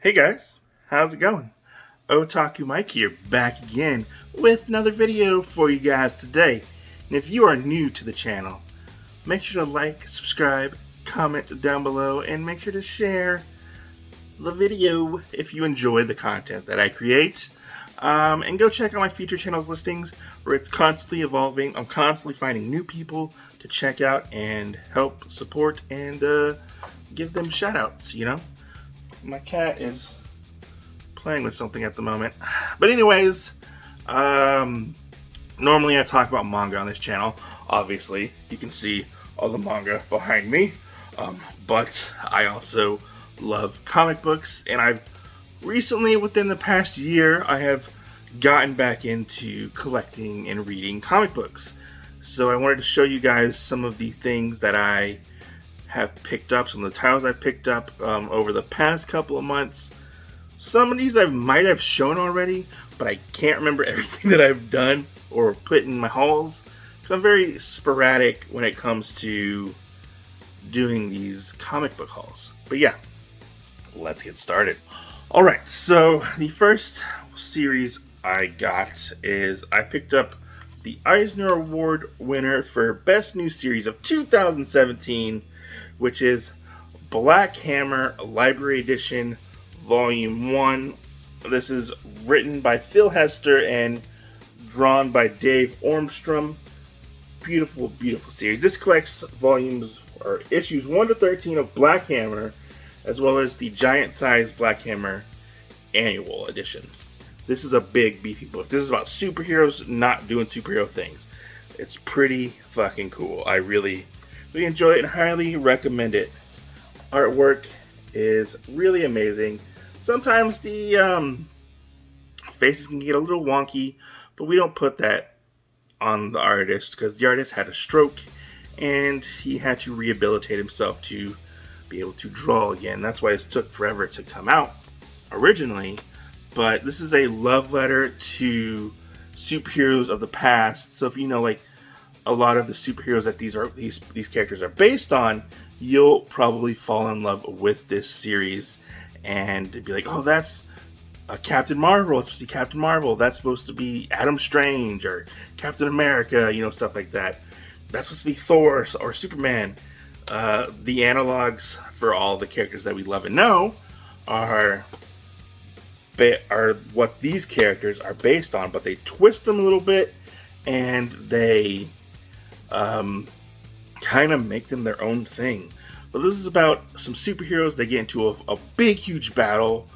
Hey guys, how's it going? Otaku Mike here, back again with another video for you guys today. And if you are new to the channel, make sure to like, subscribe, comment down below, and make sure to share the video if you enjoy the content that I create. And go check out my future channels listings where it's constantly evolving. I'm constantly finding new people to check out and help support and give them shout outs, you know? My cat is playing with something at the moment. But anyways, normally I talk about manga on this channel. Obviously, you can see all the manga behind me. But I also love comic books, and I've recently, within the past year, I have gotten back into collecting and reading comic books. So I wanted to show you guys some of the things that I have picked up, some of the titles I picked up over the past couple of months. Some of these I might have shown already, but I can't remember everything that I've done or put in my hauls, because I'm very sporadic when it comes to doing these comic book hauls. But yeah, let's get started. Alright, so the first series I got is I picked up the Eisner Award winner for Best New Series of 2017, which is Black Hammer Library Edition Volume 1. This is written by Phil Hester and drawn by Dave Ormstrom. Beautiful, beautiful series. This collects volumes or issues 1 to 13 of Black Hammer, as well as the giant-sized Black Hammer Annual Edition. This is a big, beefy book. This is about superheroes not doing superhero things. It's pretty fucking cool. I really enjoy it and highly recommend it. Artwork is really amazing. Sometimes the faces can get a little wonky, but we don't put that on the artist because the artist had a stroke and he had to rehabilitate himself to be able to draw again. That's why it took forever to come out originally. But this is a love letter to superheroes of the past. So if you know, like, a lot of the superheroes that these characters are based on, you'll probably fall in love with this series and be like, oh, that's Captain Marvel. It's supposed to be Captain Marvel. That's supposed to be Adam Strange or Captain America, you know, stuff like that. That's supposed to be Thor or Superman. The analogs for all the characters that we love and know are what these characters are based on, but they twist them a little bit and they kind of make them their own thing. But this is about some superheroes. They get into a big, huge battle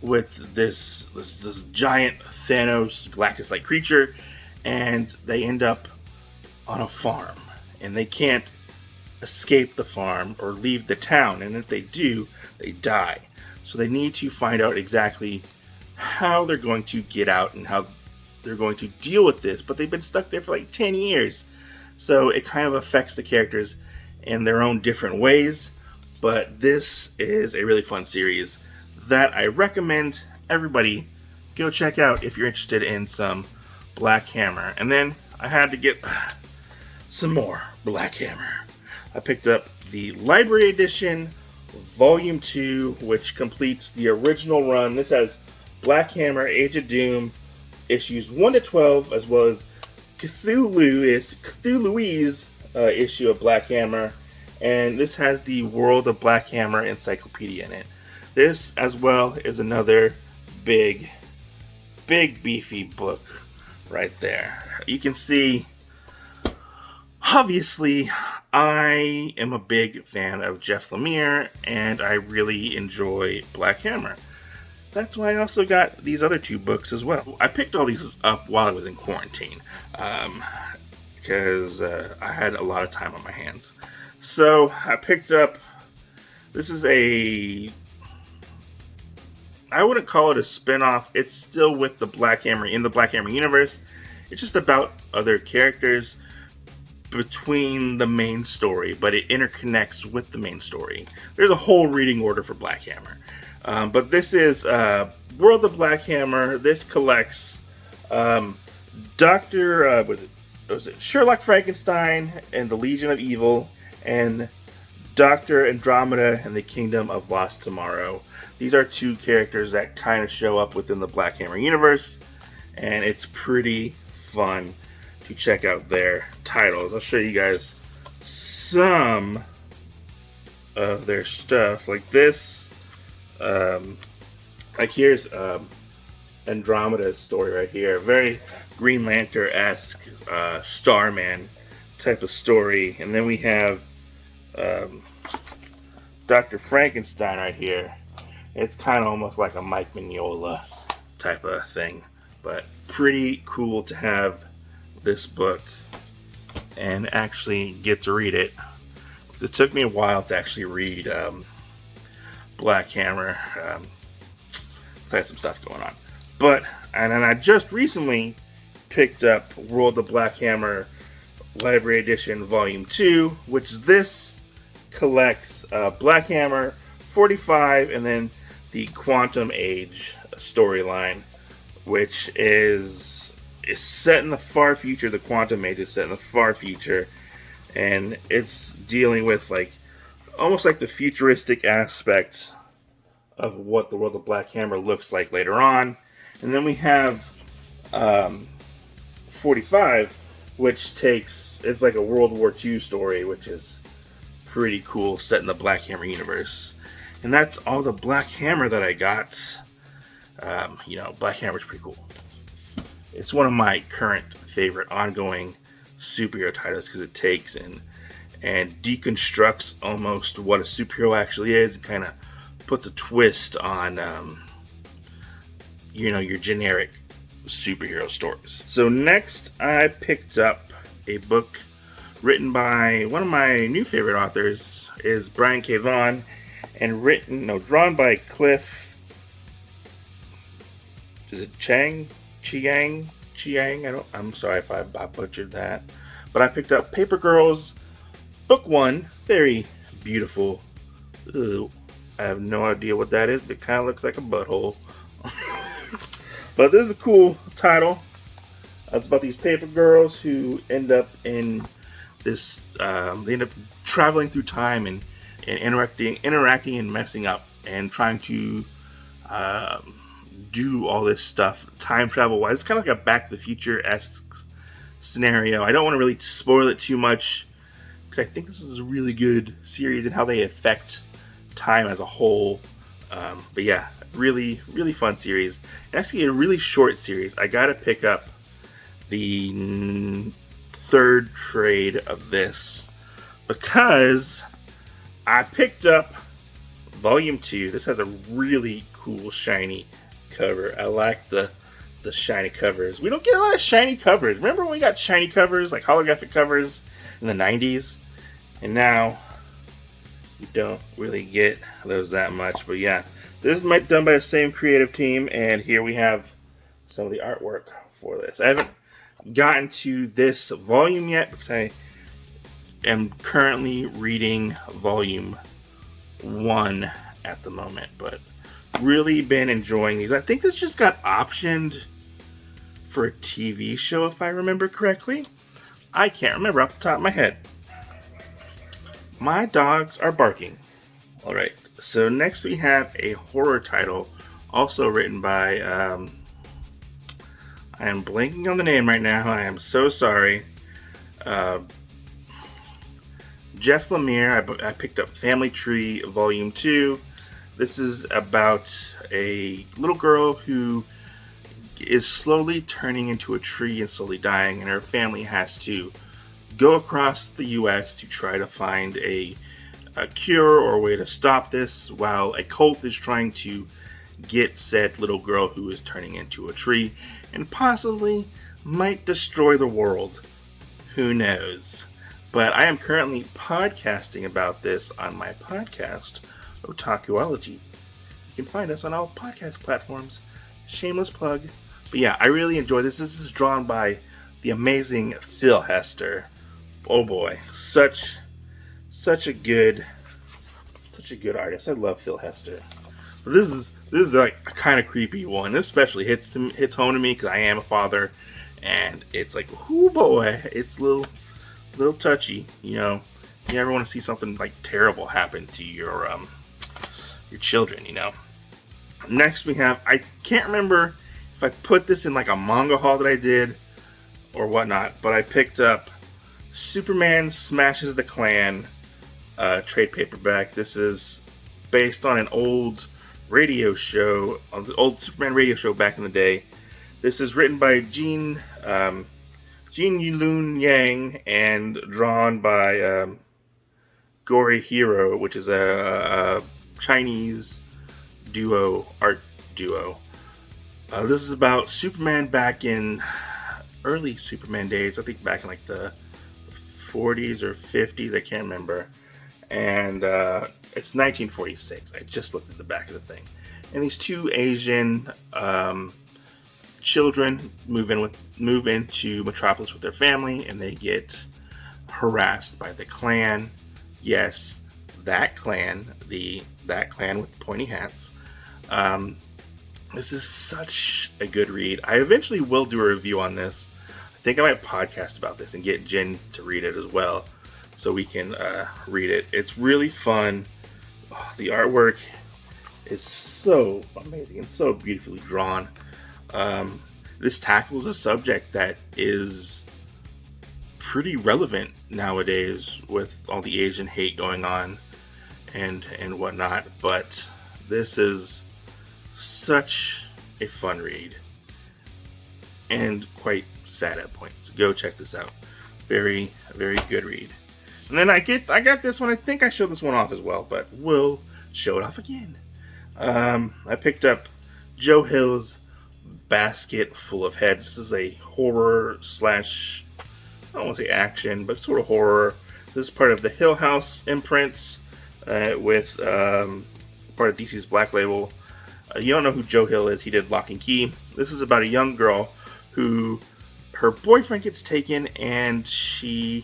with this giant Thanos Galactus-like creature, and they end up on a farm, and they can't escape the farm or leave the town, and if they do, they die. So they need to find out exactly how they're going to get out and how they're going to deal with this, but they've been stuck there for like 10 years. So it kind of affects the characters in their own different ways, but this is a really fun series that I recommend everybody go check out if you're interested in some Black Hammer. And then I had to get some more Black Hammer. I picked up the Library Edition Volume 2, which completes the original run. This has Black Hammer Age of Doom issues 1 to 12, as well as Cthulhu's issue of Black Hammer, and this has the World of Black Hammer encyclopedia in it. This, as well, is another big beefy book right there. You can see, obviously, I am a big fan of Jeff Lemire, and I really enjoy Black Hammer. That's why I also got these other two books as well. I picked all these up while I was in quarantine because I had a lot of time on my hands. So I picked up, this is I wouldn't call it a spin-off. It's still with the Black Hammer, in the Black Hammer universe. It's just about other characters between the main story, but it interconnects with the main story. There's a whole reading order for Black Hammer. But this is World of Black Hammer. This collects Sherlock Frankenstein and the Legion of Evil, and Dr. Andromeda and the Kingdom of Lost Tomorrow. These are two characters that kind of show up within the Black Hammer universe, and it's pretty fun to check out their titles. I'll show you guys some of their stuff, like this. Like here's Andromeda's story right here. Very Green Lantern-esque Starman type of story. And then we have Dr. Frankenstein right here. It's kind of almost like a Mike Mignola type of thing. But pretty cool to have this book and actually get to read it. It took me a while to actually read Black Hammer. So I had some stuff going on. And then I just recently picked up World of Black Hammer Library Edition Volume 2, which this collects Black Hammer 45 and then the Quantum Age storyline, which is set in the far future. The Quantum Age is set in the far future, and it's dealing with like almost like the futuristic aspect of what the World of Black Hammer looks like later on. And then we have 45, which it's like a World War II story, which is pretty cool, set in the Black Hammer universe. And that's all the Black Hammer that I got. Black Hammer's pretty cool. It's one of my current favorite ongoing superhero titles because it takes and deconstructs almost what a superhero actually is and kind of puts a twist on your generic superhero stories. So next I picked up a book written by one of my new favorite authors, is Brian K. Vaughan, and drawn by Cliff. Is it Chiang? I'm sorry if I butchered that. But I picked up Paper Girls, Book 1. Very beautiful. Ew, I have no idea what that is. It kind of looks like a butthole. But this is a cool title. It's about these paper girls who end up in this. They end up traveling through time and interacting and messing up and trying to do all this stuff time travel wise. It's kind of like a Back to the Future-esque scenario. I don't want to really spoil it too much because I think this is a really good series and how they affect time as a whole. But yeah, really, really fun series. And actually a really short series. I got to pick up the third trade of this because I picked up Volume 2. This has a really cool shiny cover. I like the shiny covers. We don't get a lot of shiny covers. Remember when we got shiny covers, like holographic covers in the 90s? And now we don't really get those that much. But yeah, this is done by the same creative team, and here we have some of the artwork for this. I haven't gotten to this volume yet because I am currently reading Volume 1 at the moment, but really been enjoying these. I think this just got optioned for a TV show, if I remember correctly. I can't remember off the top of my head. My dogs are barking. Alright, so next we have a horror title, also written by, I am blanking on the name right now, I am so sorry. Jeff Lemire. I picked up Family Tree Volume 2. This is about a little girl who is slowly turning into a tree and slowly dying, and her family has to go across the U.S. to try to find a cure or a way to stop this, while a cult is trying to get said little girl who is turning into a tree and possibly might destroy the world. Who knows? But I am currently podcasting about this on my podcast, OTAKUology. You can find us on all podcast platforms. Shameless plug. But yeah, I really enjoy this. This is drawn by the amazing Phil Hester. Oh boy, such a good artist. I love Phil Hester. But this is like a kind of creepy one. This especially hits home to me because I am a father, and it's like, oh boy, it's a little touchy, you ever want to see something like terrible happen to your children, you know. Next we have, I can't remember if I put this in like a manga haul that I did or whatnot, but I picked up Superman Smashes the Klan trade paperback. This is based on an old radio show, on the old Superman radio show back in the day. This is written by Gene Yulun Yang and drawn by Gory Hero, which is a Chinese art duo. This is about Superman back in early Superman days. I think back in like the 40s or 50s. I can't remember. And it's 1946. I just looked at the back of the thing. And these two Asian children move into Metropolis with their family, and they get harassed by the Klan. Yes, that Klan, that Klan with the pointy hats. This is such a good read. I eventually will do a review on this. I think I might podcast about this and get Jen to read it as well, so we can read it. It's really fun. Oh, the artwork is so amazing and so beautifully drawn. This tackles a subject that is pretty relevant nowadays with all the Asian hate going on and whatnot. But this is such a fun read and quite sad at points. Go check this out. Very, very good read. And then I got this one. I think I showed this one off as well, but we'll show it off again. I picked up Joe Hill's Basket Full of Heads. This is a horror slash, I don't want to say action, but sort of horror. This is part of the Hill House imprints with part of DC's Black Label. You don't know who Joe Hill is. He did Lock and Key. This is about a young girl who, her boyfriend gets taken, and she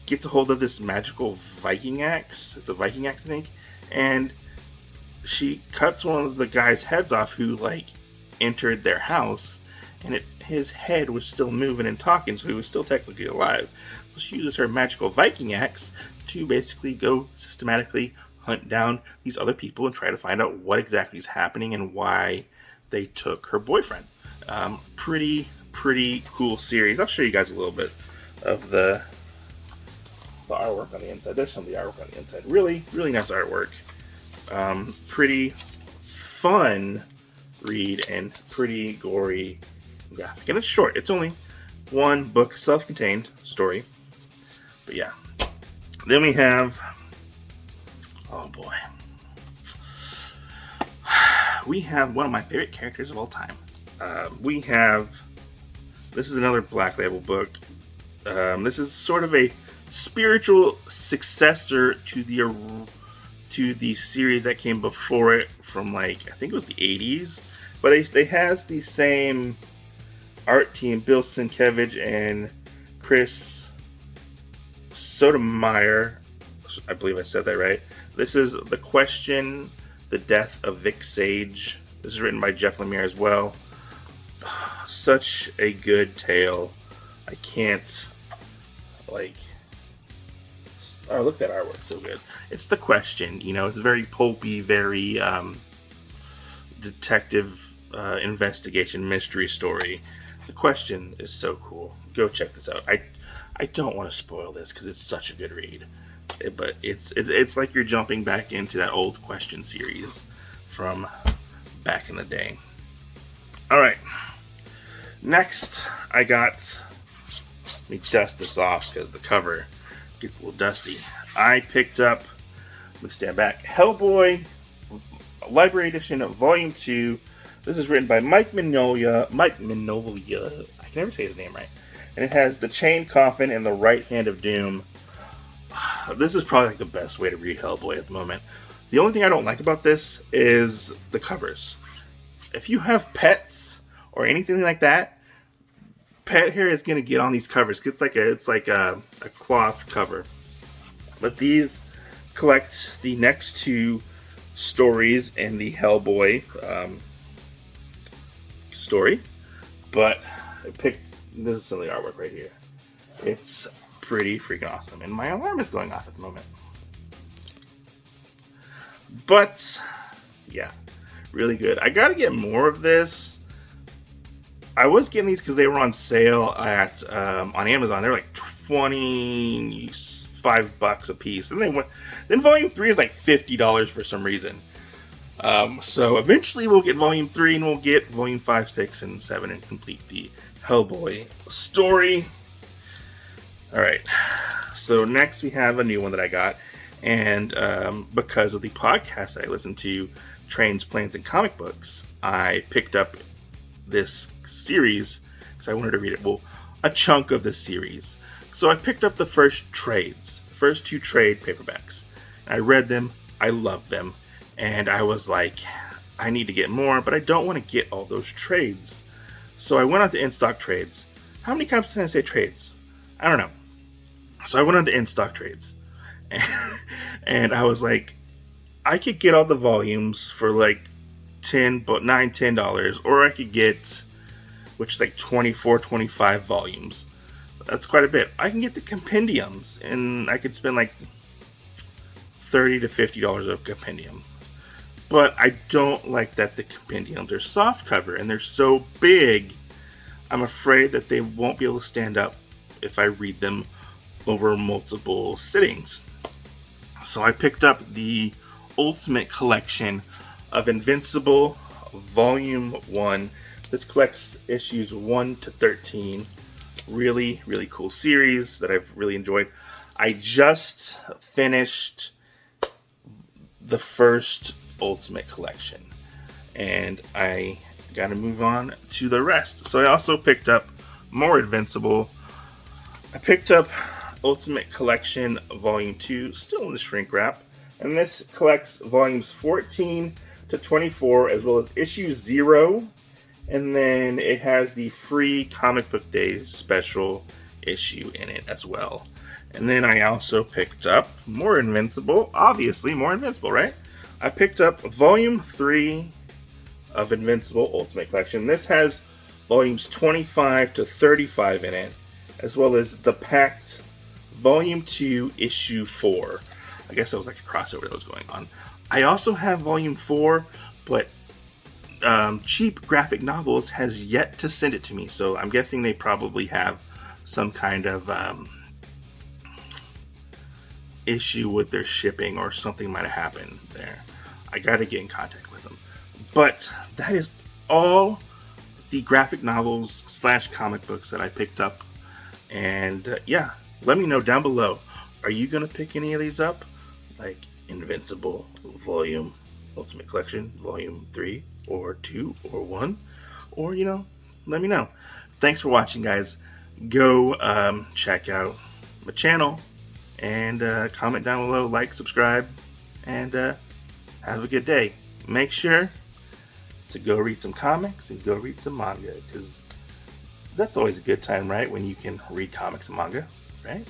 gets a hold of this magical Viking axe. It's a Viking axe, I think. And she cuts one of the guy's heads off who, like, entered their house, and his head was still moving and talking, so he was still technically alive. So she uses her magical Viking axe to basically go systematically hunt down these other people and try to find out what exactly is happening and why they took her boyfriend. Pretty cool series. I'll show you guys a little bit of the artwork on the inside. There's some of the artwork on the inside. Really, really nice artwork. Pretty fun read and pretty gory graphic. And it's short. It's only one book, self-contained story. But yeah. Then we have, oh boy, we have one of my favorite characters of all time. This is another Black Label book. This is sort of a spiritual successor to the series that came before it from, like, I think it was the 80s. But they has the same art team, Bill Sienkiewicz and Chris Sotomayor. I believe I said that right. This is The Question, The Death of Vic Sage. This is written by Jeff Lemire as well. Such a good tale. I can't, like, oh, look at that artwork, so good. It's The Question, you know, it's very pulpy, very detective investigation mystery story. The Question is so cool. Go check this out. I don't want to spoil this because it's such a good read, but it's like you're jumping back into that old Question series from back in the day. All right, next I got, let me dust this off because the cover gets a little dusty. I picked up, let me stand back, Hellboy Library Edition Volume 2. This is written by Mike Mignola. I can never say his name right. And it has The Chained Coffin and The Right Hand of Doom. This is probably like the best way to read Hellboy at the moment. The only thing I don't like about this is the covers. If you have pets or anything like that, pet hair is going to get on these covers. It's like a cloth cover. But these collect the next two stories in the Hellboy story. But I picked, this is some of the artwork right here. It's pretty freaking awesome. And my alarm is going off at the moment. But, yeah, really good. I gotta get more of this. I was getting these because they were on sale at on Amazon. They're like $25 a piece. And then Volume 3 is like $50 for some reason. So eventually we'll get Volume 3 and we'll get Volume 5, 6, and 7 and complete the Hellboy story. Alright, so next we have a new one that I got. And because of the podcast I listen to, Trains, Planes, and Comic Books, I picked up this series because I wanted to read it. Well, a chunk of this series. So I picked up the first two trade paperbacks. I read them. I loved them. And I was like, I need to get more, but I don't want to get all those trades. So I went on to In-Stock Trades. How many times did I say trades? I don't know. So I went on to In-Stock Trades. And I was like, I could get all the volumes for like $10, or I could get, which is like 24, 25 volumes. That's quite a bit. I can get the compendiums, and I could spend like $30 to $50 of compendium. But I don't like that the compendiums are soft cover, and they're so big, I'm afraid that they won't be able to stand up if I read them over multiple sittings. So I picked up the Ultimate Collection of Invincible Volume 1. This collects issues 1 to 13. Really, really cool series that I've really enjoyed. I just finished the first Ultimate Collection, and I gotta move on to the rest. So I also picked up more Invincible. I picked up Ultimate Collection Volume 2, still in the shrink wrap, and this collects volumes 14 to 24, as well as issue 0, and then it has the free Comic Book Day special issue in it as well. And then I also picked up more Invincible, obviously more Invincible, right? I picked up Volume 3 of Invincible Ultimate Collection. This has volumes 25 to 35 in it, as well as The Pact Volume 2, Issue 4. I guess that was like a crossover that was going on. I also have Volume 4, but Cheap Graphic Novels has yet to send it to me, so I'm guessing they probably have some kind of issue with their shipping, or something might have happened there. I gotta get in contact with them. But that is all the graphic novels / comic books that I picked up. And yeah, let me know down below. Are you gonna pick any of these up? Like Invincible Volume Ultimate Collection Volume 3 or 2 or 1? Or, you know, let me know. Thanks for watching, guys. Go check out my channel and comment down below, like, subscribe, and have a good day. Make sure to go read some comics and go read some manga, because that's always a good time, right? When you can read comics and manga, right?